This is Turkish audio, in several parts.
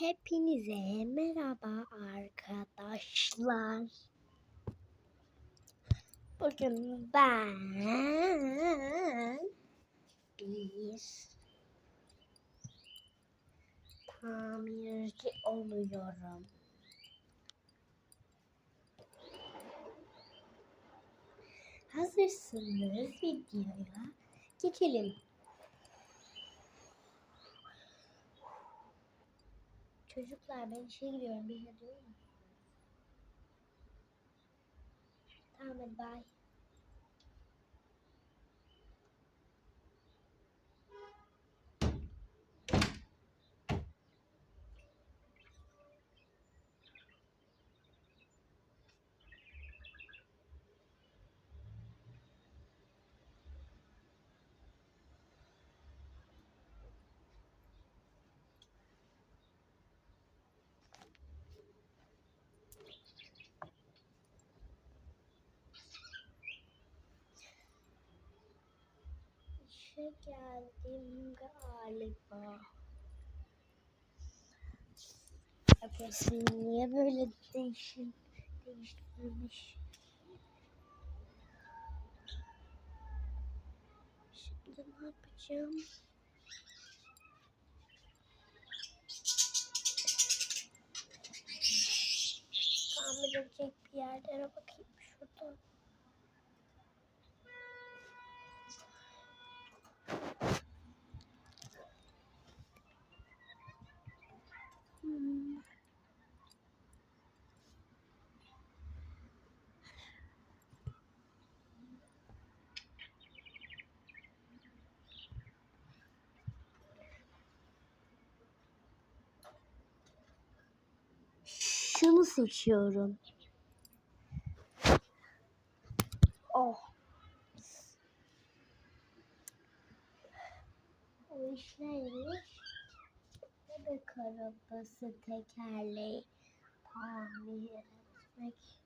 Hepinize merhaba arkadaşlar. Bugün ben bir tamirci oluyorum. Hazırsınız, videoya geçelim. Çocuklar ben işe gidiyorum. Bir şey diyor musunuz? Tamam hadi bye. İşe geldim galiba. Burası niye böyle değiştirmiş? Şimdi ne yapacağım? Tamir edecek bir yerlere bakayım şurada. Şunu seçiyorum. Oh. O iş neymiş? Bebek arabası tekerleği tamir etmek.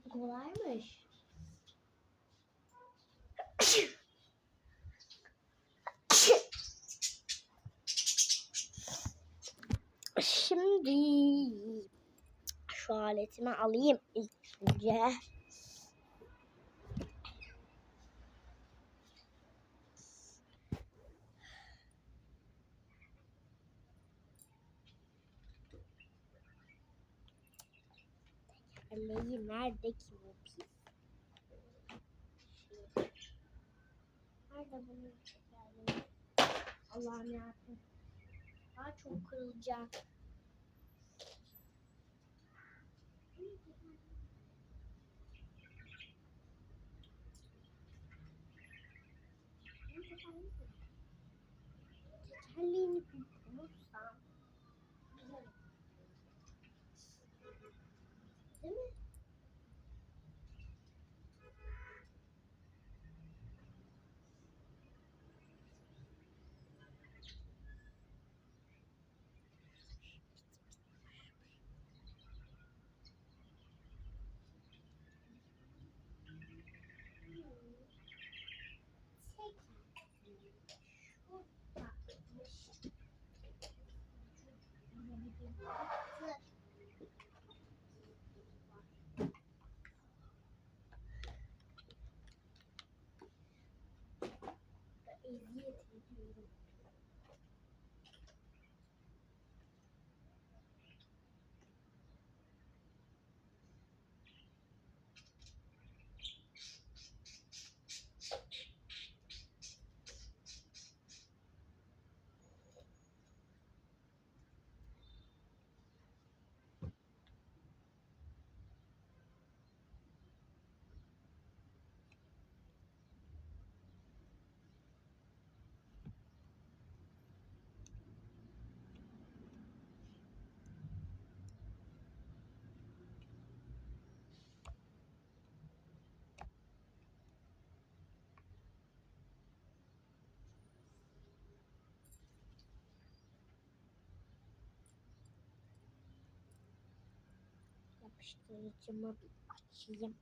Kolaymış. Şimdi şu aletimi alayım ilk önce. Tekerleği nerede ki bu pis? Nerede bunun tekerleği? Allah'ım yarabbim. Daha çok kırılacak. Tekerleğini bulursam güzel. Değil mi? Eziyet ediyorum. Yapıştırıcımı bir açayım.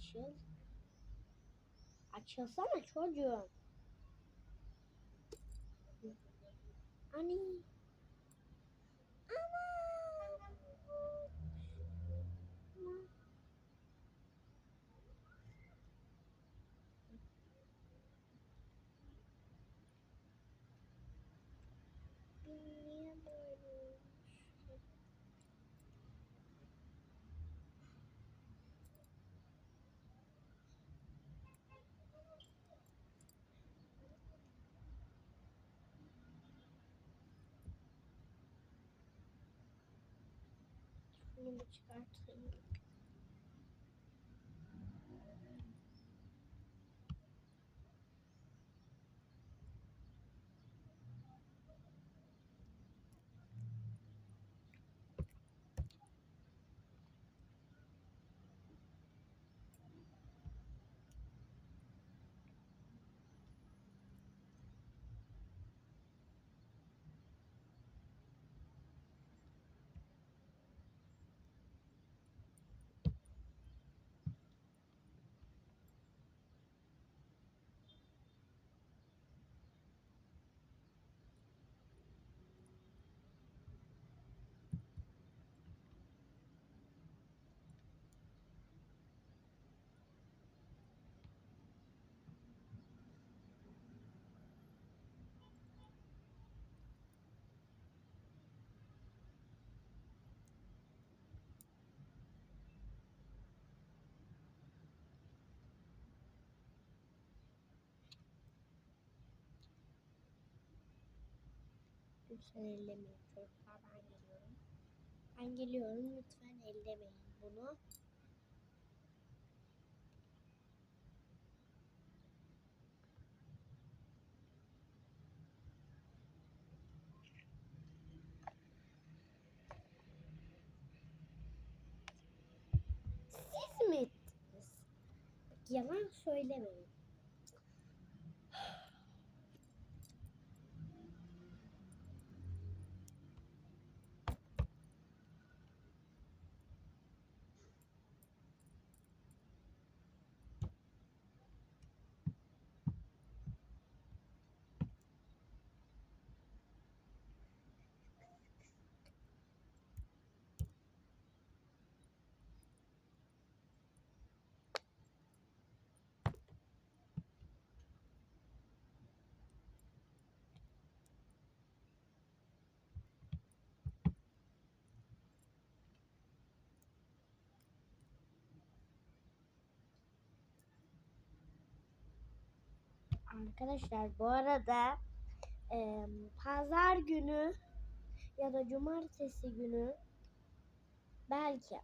açıl. Açılsana çocuğum. Ani. Ama. Niye böyle olmuş? Bunu bir çıkartayım. Lütfen ellemeyin çocuklar, ben geliyorum. Ben geliyorum, lütfen ellemeyin bunu. Siz mi ettiniz? Yalan söylemeyin. Arkadaşlar bu arada pazar günü ya da cumartesi günü belki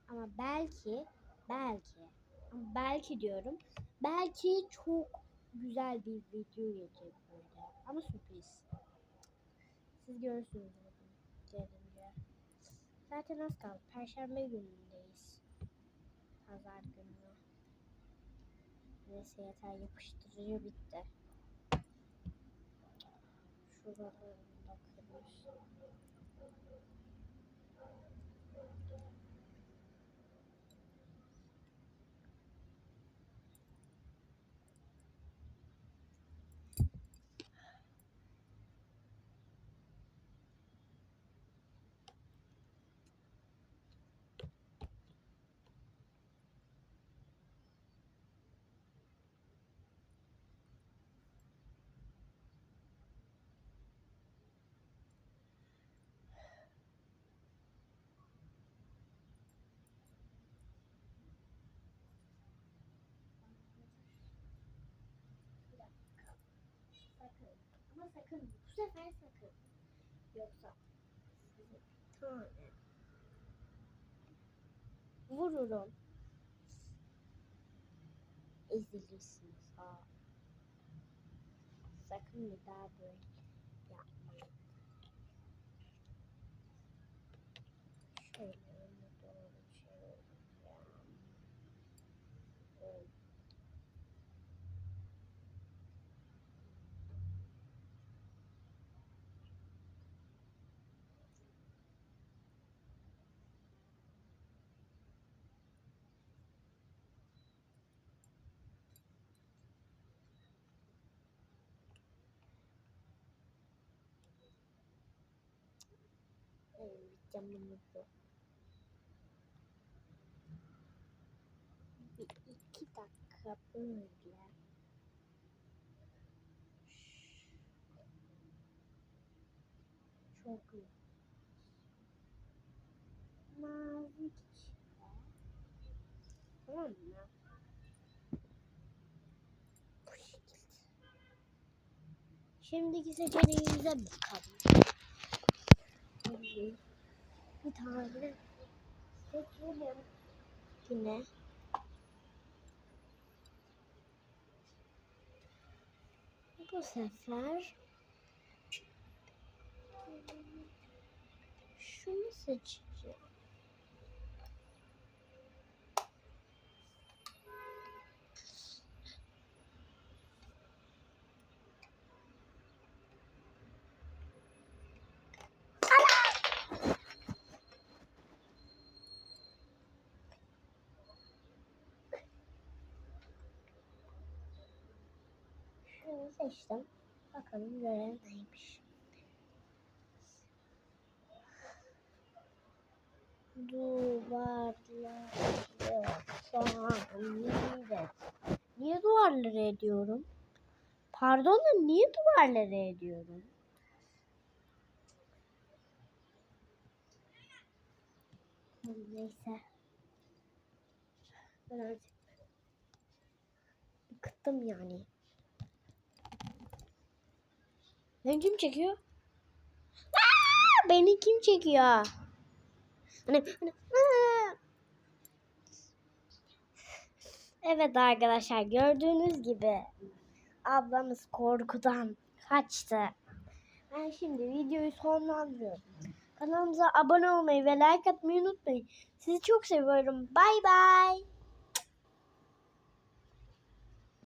ama belki diyorum. Belki çok güzel bir video gelecek böyle. Ama sürpriz. Siz görürsünüz gelince. Zaten az kaldı. Perşembe günündeyiz. Pazar günü. Neyse yeter, yapıştırıcı bitti. Şuralarını da kırmış. Sakın. Ama sakın. Bu sefer sakın. Yoksa sizi bir tane vururum. Ezilirsiniz ha. Sakın bir daha böyle yapmayın. Şöyle önüne doğru çevireceğim. Evet. camımızı. 2 dakika böyle. Çok iyi. Nazikçe. Tamam mı? Bu şekilde. Şimdiki seçeneğimize bakalım. Bir tane seçelim. Yine. Bu sefer şunu seçeceğim. Şunu seçtim. Bakalım görev neymiş. Duvarları tamir. Niye duvarları ediyorum? Pardon da niye duvarları ediyorum? Neyse. Ben artık bıktım yani. Beni kim çekiyor? Aa, beni kim çekiyor? Hani. Evet arkadaşlar, gördüğünüz gibi ablamız korkudan kaçtı. Ben şimdi videoyu sonlandırıyorum. Kanalımıza abone olmayı ve like atmayı unutmayın. Sizi çok seviyorum. Bay bay.